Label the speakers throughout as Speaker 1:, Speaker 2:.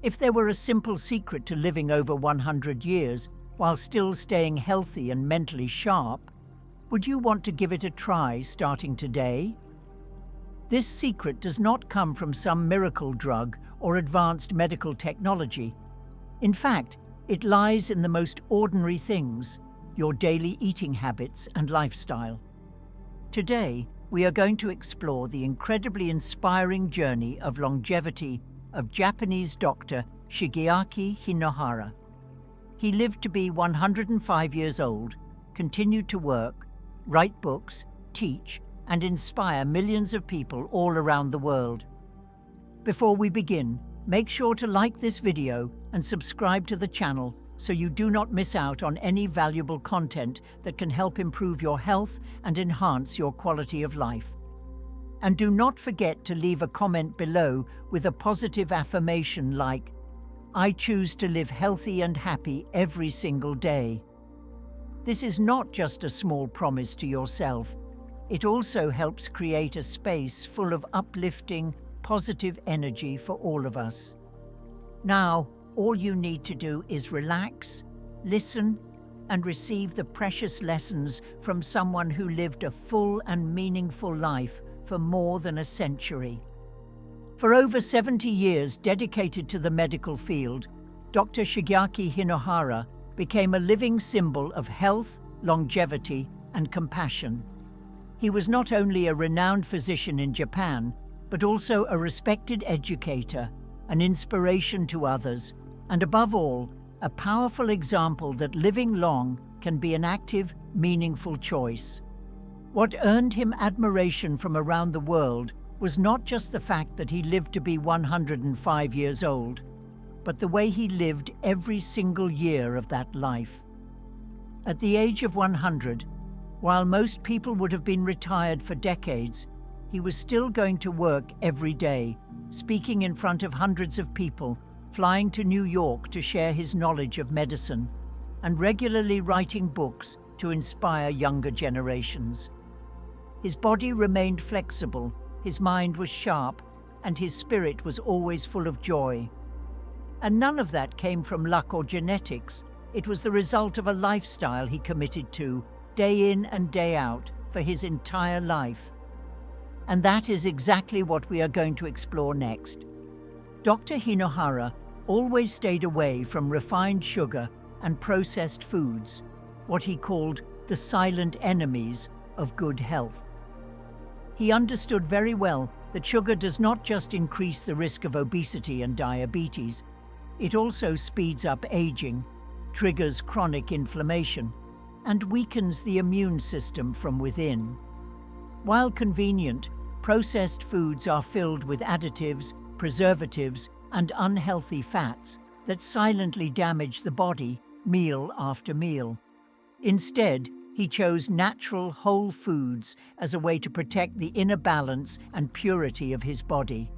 Speaker 1: If there were a simple secret to living over 100 years while still staying healthy and mentally sharp, would you want to give it a try starting today? This secret does not come from some miracle drug or advanced medical technology. In fact, it lies in the most ordinary things, your daily eating habits and lifestyle. Today, we are going to explore the incredibly inspiring journey of longevity of Japanese doctor Shigeaki Hinohara. He lived to be 105 years old, continued to work, write books, teach, and inspire millions of people all around the world. Before we begin, make sure to like this video and subscribe to the channel so you do not miss out on any valuable content that can help improve your health and enhance your quality of life. And do not forget to leave a comment below with a positive affirmation like, "I choose to live healthy and happy every single day." This is not just a small promise to yourself. It also helps create a space full of uplifting, positive energy for all of us. Now, all you need to do is relax, listen, and receive the precious lessons from someone who lived a full and meaningful life for more than a century. For over 70 years dedicated to the medical field, Dr. Shigeaki Hinohara became a living symbol of health, longevity, and compassion. He was not only a renowned physician in Japan, but also a respected educator, an inspiration to others, and above all, a powerful example that living long can be an active, meaningful choice. What earned him admiration from around the world was not just the fact that he lived to be 105 years old, but the way he lived every single year of that life. At the age of 100, while most people would have been retired for decades, he was still going to work every day, speaking in front of hundreds of people, flying to New York to share his knowledge of medicine, and regularly writing books to inspire younger generations. His body remained flexible, his mind was sharp, and his spirit was always full of joy. And none of that came from luck or genetics. It was the result of a lifestyle he committed to, day in and day out, for his entire life. And that is exactly what we are going to explore next. Dr. Hinohara always stayed away from refined sugar and processed foods, what he called the silent enemies of good health. He understood very well that sugar does not just increase the risk of obesity and diabetes, it also speeds up aging, triggers chronic inflammation, and weakens the immune system from within. While convenient, processed foods are filled with additives, preservatives, and unhealthy fats that silently damage the body meal after meal. Instead, he chose natural whole foods as a way to protect the inner balance and purity of his body.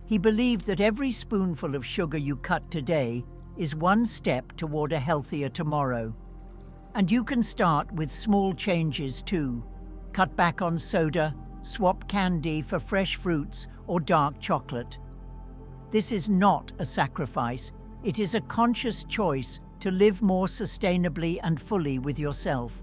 Speaker 1: He believed that every spoonful of sugar you cut today is one step toward a healthier tomorrow. And you can start with small changes too. Cut back on soda, swap candy for fresh fruits or dark chocolate. This is not a sacrifice, it is a conscious choice to live more sustainably and fully with yourself.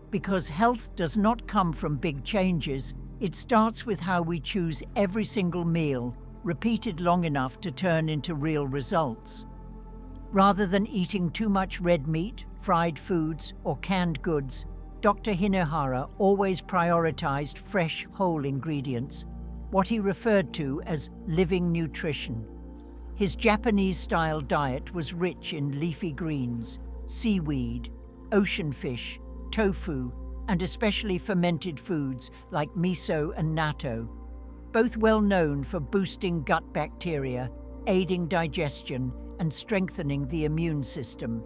Speaker 1: Because health does not come from big changes, it starts with how we choose every single meal, repeated long enough to turn into real results. Rather than eating too much red meat, fried foods, or canned goods, Dr. Hinohara always prioritized fresh, whole ingredients, what he referred to as living nutrition. His Japanese-style diet was rich in leafy greens, seaweed, ocean fish, tofu, and especially fermented foods like miso and natto, both well known for boosting gut bacteria, aiding digestion, and strengthening the immune system.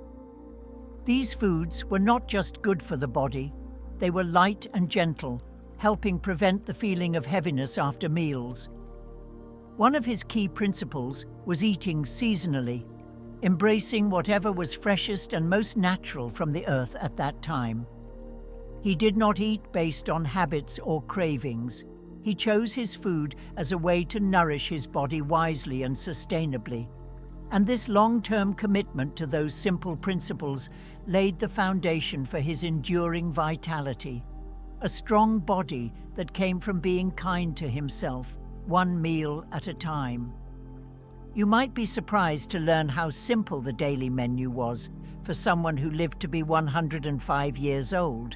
Speaker 1: These foods were not just good for the body, they were light and gentle, helping prevent the feeling of heaviness after meals. One of his key principles was eating seasonally, embracing whatever was freshest and most natural from the earth at that time. He did not eat based on habits or cravings. He chose his food as a way to nourish his body wisely and sustainably. And this long-term commitment to those simple principles laid the foundation for his enduring vitality, a strong body that came from being kind to himself, one meal at a time. You might be surprised to learn how simple the daily menu was for someone who lived to be 105 years old.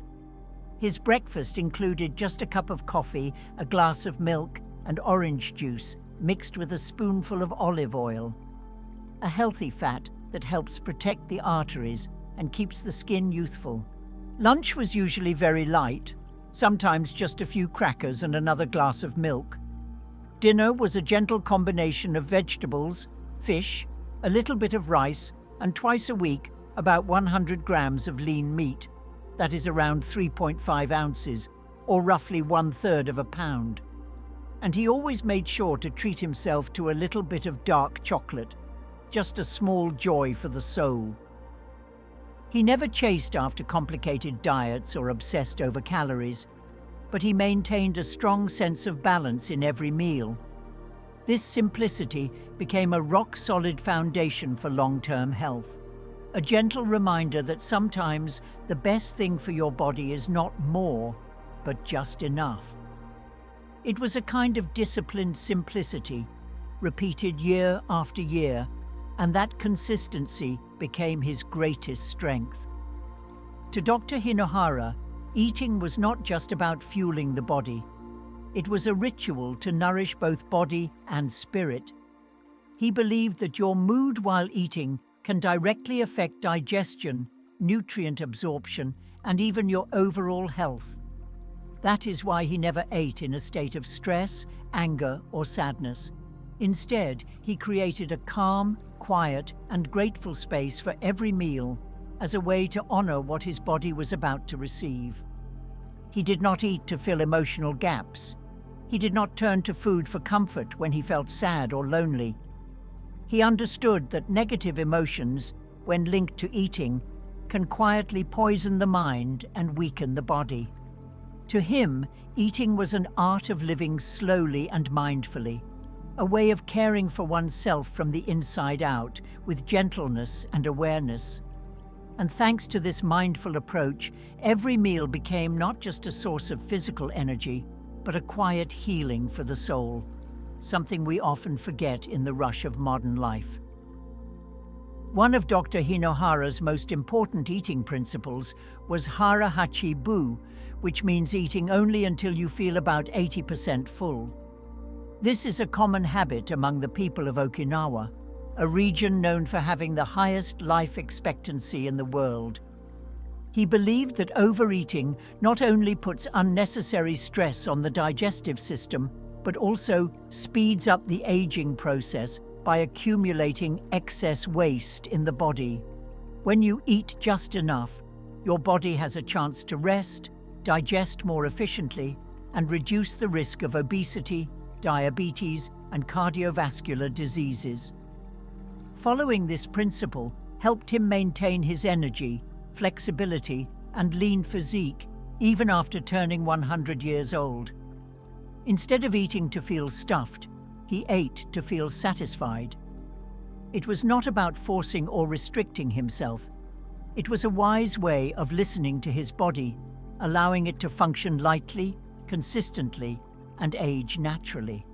Speaker 1: His breakfast included just a cup of coffee, a glass of milk, and orange juice mixed with a spoonful of olive oil, a healthy fat that helps protect the arteries and keeps the skin youthful. Lunch was usually very light, sometimes just a few crackers and another glass of milk. Dinner was a gentle combination of vegetables, fish, a little bit of rice, and twice a week about 100 grams of lean meat, that is around 3.5 ounces, or roughly 1/3 of a pound. And he always made sure to treat himself to a little bit of dark chocolate, just a small joy for the soul. He never chased after complicated diets or obsessed over calories, but he maintained a strong sense of balance in every meal. This simplicity became a rock-solid foundation for long-term health, a gentle reminder that sometimes the best thing for your body is not more, but just enough. It was a kind of disciplined simplicity, repeated year after year, and that consistency became his greatest strength. To Dr. Hinohara, eating was not just about fueling the body. It was a ritual to nourish both body and spirit. He believed that your mood while eating can directly affect digestion, nutrient absorption, and even your overall health. That is why he never ate in a state of stress, anger, or sadness. Instead, he created a calm, quiet, and grateful space for every meal as a way to honor what his body was about to receive. He did not eat to fill emotional gaps. He did not turn to food for comfort when he felt sad or lonely. He understood that negative emotions, when linked to eating, can quietly poison the mind and weaken the body. To him, eating was an art of living slowly and mindfully, a way of caring for oneself from the inside out with gentleness and awareness. And thanks to this mindful approach, every meal became not just a source of physical energy, but a quiet healing for the soul, something we often forget in the rush of modern life. One of Dr. Hinohara's most important eating principles was hara hachi bu, which means eating only until you feel about 80% full. This is a common habit among the people of Okinawa, a region known for having the highest life expectancy in the world. He believed that overeating not only puts unnecessary stress on the digestive system, but also speeds up the aging process by accumulating excess waste in the body. When you eat just enough, your body has a chance to rest, digest more efficiently, and reduce the risk of obesity, diabetes, and cardiovascular diseases. Following this principle helped him maintain his energy, flexibility, and lean physique even after turning 100 years old. Instead of eating to feel stuffed, he ate to feel satisfied. It was not about forcing or restricting himself. It was a wise way of listening to his body, allowing it to function lightly, consistently, and age naturally.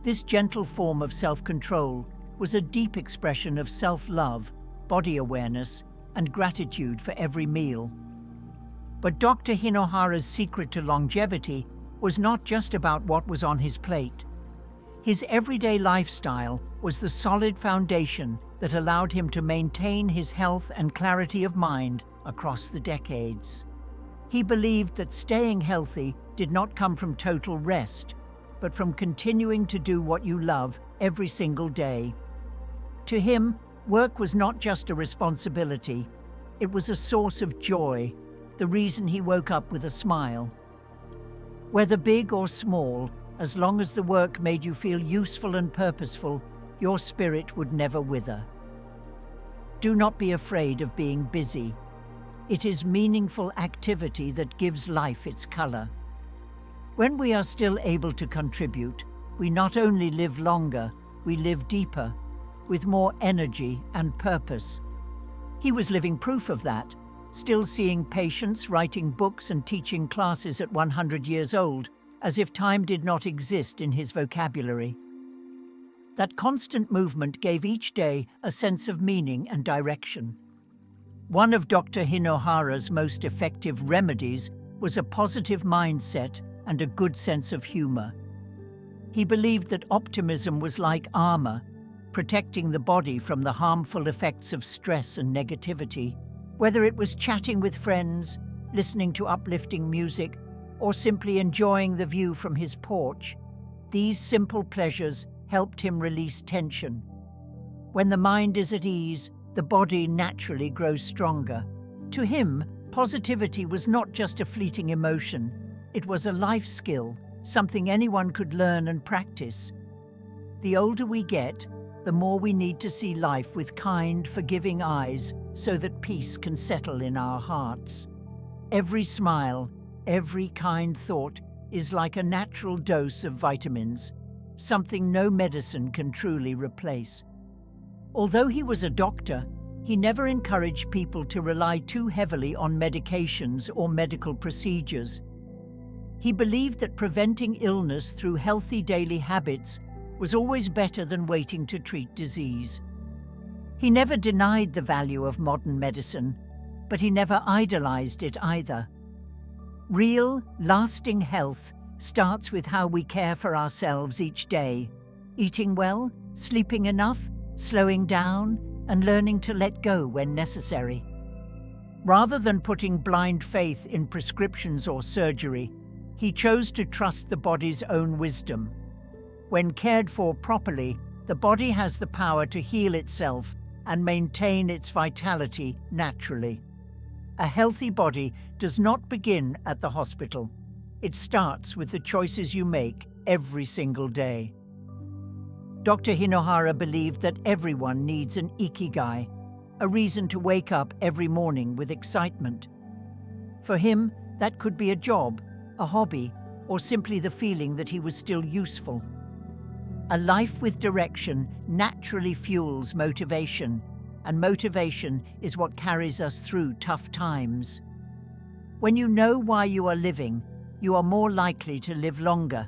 Speaker 1: This gentle form of self-control was a deep expression of self-love, body awareness, and gratitude for every meal. But Dr. Hinohara's secret to longevity was not just about what was on his plate. His everyday lifestyle was the solid foundation that allowed him to maintain his health and clarity of mind across the decades. He believed that staying healthy did not come from total rest, but from continuing to do what you love every single day. To him, work was not just a responsibility, it was a source of joy, the reason he woke up with a smile. Whether big or small, as long as the work made you feel useful and purposeful, your spirit would never wither. Do not be afraid of being busy. It is meaningful activity that gives life its color. When we are still able to contribute, we not only live longer, we live deeper, with more energy and purpose. He was living proof of that, still seeing patients, writing books and teaching classes at 100 years old, as if time did not exist in his vocabulary. That constant movement gave each day a sense of meaning and direction. One of Dr. Hinohara's most effective remedies was a positive mindset and a good sense of humor. He believed that optimism was like armor, protecting the body from the harmful effects of stress and negativity. Whether it was chatting with friends, listening to uplifting music, or simply enjoying the view from his porch, these simple pleasures helped him release tension. When the mind is at ease, the body naturally grows stronger. To him, positivity was not just a fleeting emotion, it was a life skill, something anyone could learn and practice. The older we get, the more we need to see life with kind, forgiving eyes so that peace can settle in our hearts. Every smile, every kind thought is like a natural dose of vitamins, something no medicine can truly replace. Although he was a doctor, he never encouraged people to rely too heavily on medications or medical procedures. He believed that preventing illness through healthy daily habits was always better than waiting to treat disease. He never denied the value of modern medicine, but he never idolized it either. Real, lasting health starts with how we care for ourselves each day, eating well, sleeping enough, slowing down, and learning to let go when necessary. Rather than putting blind faith in prescriptions or surgery, he chose to trust the body's own wisdom. When cared for properly, the body has the power to heal itself and maintain its vitality naturally. A healthy body does not begin at the hospital. It starts with the choices you make every single day. Dr. Hinohara believed that everyone needs an ikigai, a reason to wake up every morning with excitement. For him, that could be a job, a hobby, or simply the feeling that he was still useful. A life with direction naturally fuels motivation, and motivation is what carries us through tough times. When you know why you are living, you are more likely to live longer,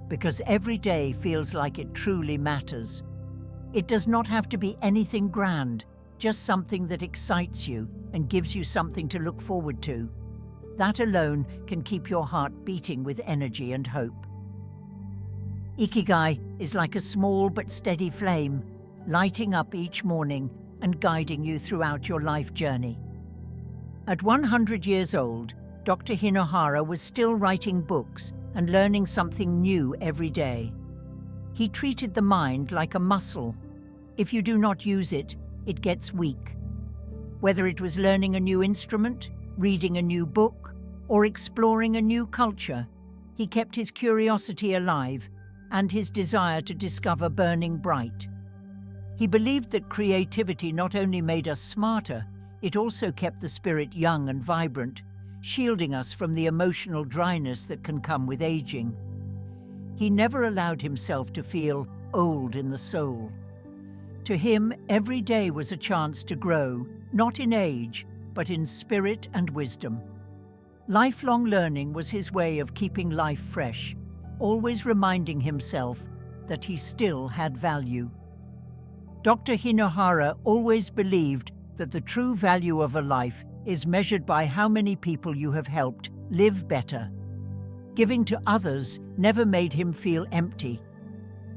Speaker 1: because every day feels like it truly matters. It does not have to be anything grand, just something that excites you and gives you something to look forward to. That alone can keep your heart beating with energy and hope. Ikigai is like a small but steady flame, lighting up each morning and guiding you throughout your life journey. At 100 years old, Dr. Hinohara was still writing books and learning something new every day. He treated the mind like a muscle. If you do not use it, it gets weak. Whether it was learning a new instrument, reading a new book, or exploring a new culture, he kept his curiosity alive and his desire to discover burning bright. He believed that creativity not only made us smarter, it also kept the spirit young and vibrant, shielding us from the emotional dryness that can come with aging. He never allowed himself to feel old in the soul. To him, every day was a chance to grow, not in age, but in spirit and wisdom. Lifelong learning was his way of keeping life fresh, always reminding himself that he still had value. Dr. Hinohara always believed that the true value of a life is measured by how many people you have helped live better. Giving to others never made him feel empty.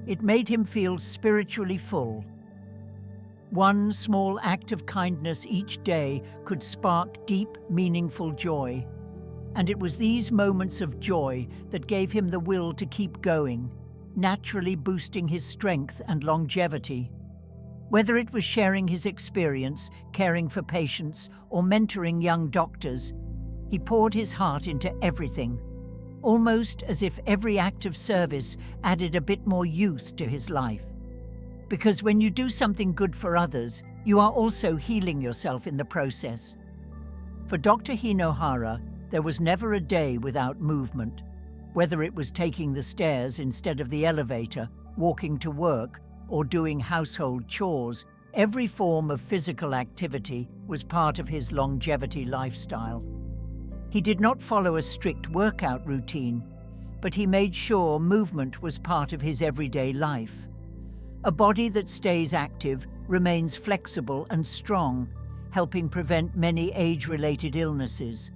Speaker 1: It made him feel spiritually full. One small act of kindness each day could spark deep, meaningful joy. And it was these moments of joy that gave him the will to keep going, naturally boosting his strength and longevity. Whether it was sharing his experience, caring for patients, or mentoring young doctors, he poured his heart into everything, almost as if every act of service added a bit more youth to his life. Because when you do something good for others, you are also healing yourself in the process. For Dr. Hinohara, there was never a day without movement, whether it was taking the stairs instead of the elevator, walking to work, or doing household chores, every form of physical activity was part of his longevity lifestyle. He did not follow a strict workout routine, but he made sure movement was part of his everyday life. A body that stays active remains flexible and strong, helping prevent many age-related illnesses.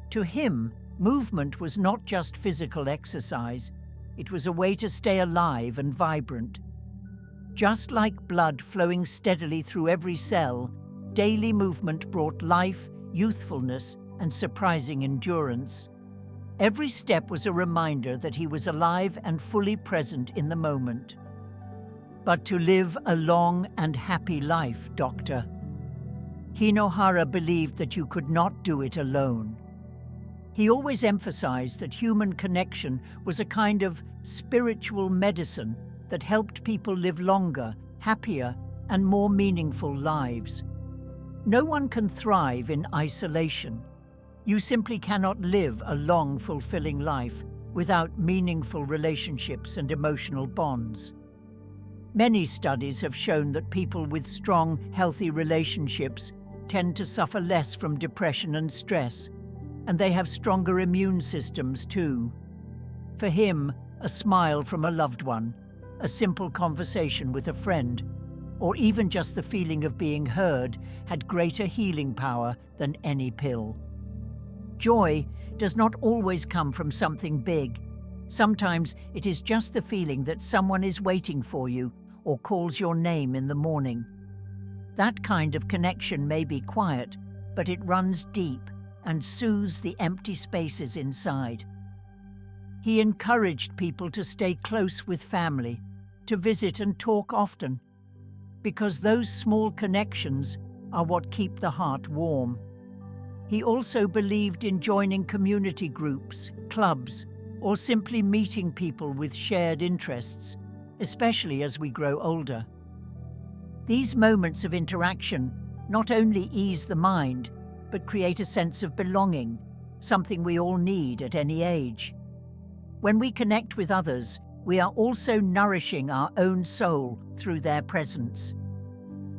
Speaker 1: To him, movement was not just physical exercise, it was a way to stay alive and vibrant. Just like blood flowing steadily through every cell, daily movement brought life, youthfulness, and surprising endurance. Every step was a reminder that he was alive and fully present in the moment. But to live a long and happy life, Doctor, Hinohara believed that you could not do it alone. He always emphasized that human connection was a kind of spiritual medicine that helped people live longer, happier, and more meaningful lives. No one can thrive in isolation. You simply cannot live a long, fulfilling life without meaningful relationships and emotional bonds. Many studies have shown that people with strong, healthy relationships tend to suffer less from depression and stress, and they have stronger immune systems too. For him, a smile from a loved one, a simple conversation with a friend, or even just the feeling of being heard had greater healing power than any pill. Joy does not always come from something big. Sometimes it is just the feeling that someone is waiting for you or calls your name in the morning. That kind of connection may be quiet, but it runs deep and soothes the empty spaces inside. He encouraged people to stay close with family, to visit and talk often, because those small connections are what keep the heart warm. He also believed in joining community groups, clubs, or simply meeting people with shared interests, especially as we grow older. These moments of interaction not only ease the mind, but create a sense of belonging, something we all need at any age. When we connect with others, we are also nourishing our own soul through their presence.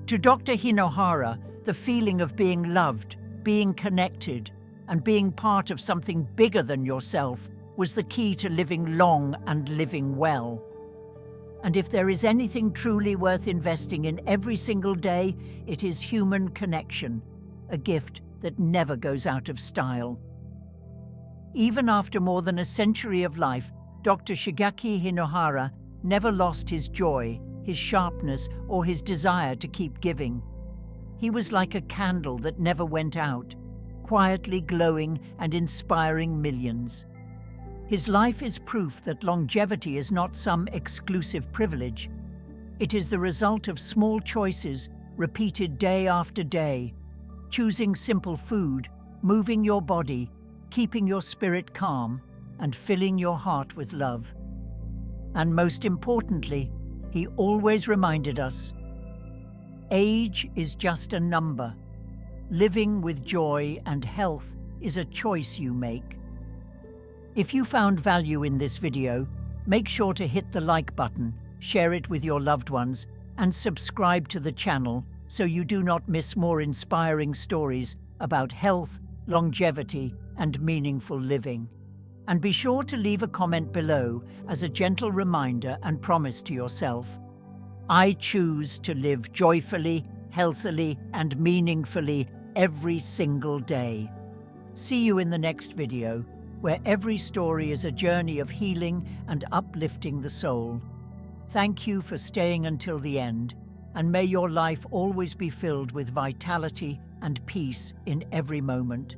Speaker 1: To Dr. Hinohara, the feeling of being loved, being connected, and being part of something bigger than yourself was the key to living long and living well. And if there is anything truly worth investing in every single day, it is human connection, a gift that never goes out of style. Even after more than a century of life, Dr. Shigeaki Hinohara never lost his joy, his sharpness, or his desire to keep giving. He was like a candle that never went out, quietly glowing and inspiring millions. His life is proof that longevity is not some exclusive privilege. It is the result of small choices repeated day after day, choosing simple food, moving your body, keeping your spirit calm, and filling your heart with love. And most importantly, he always reminded us, age is just a number. Living with joy and health is a choice you make. If you found value in this video, make sure to hit the like button, share it with your loved ones, and subscribe to the channel so you do not miss more inspiring stories about health, longevity, and meaningful living. And be sure to leave a comment below as a gentle reminder and promise to yourself. I choose to live joyfully, healthily, and meaningfully every single day. See you in the next video, where every story is a journey of healing and uplifting the soul. Thank you for staying until the end, and may your life always be filled with vitality and peace in every moment.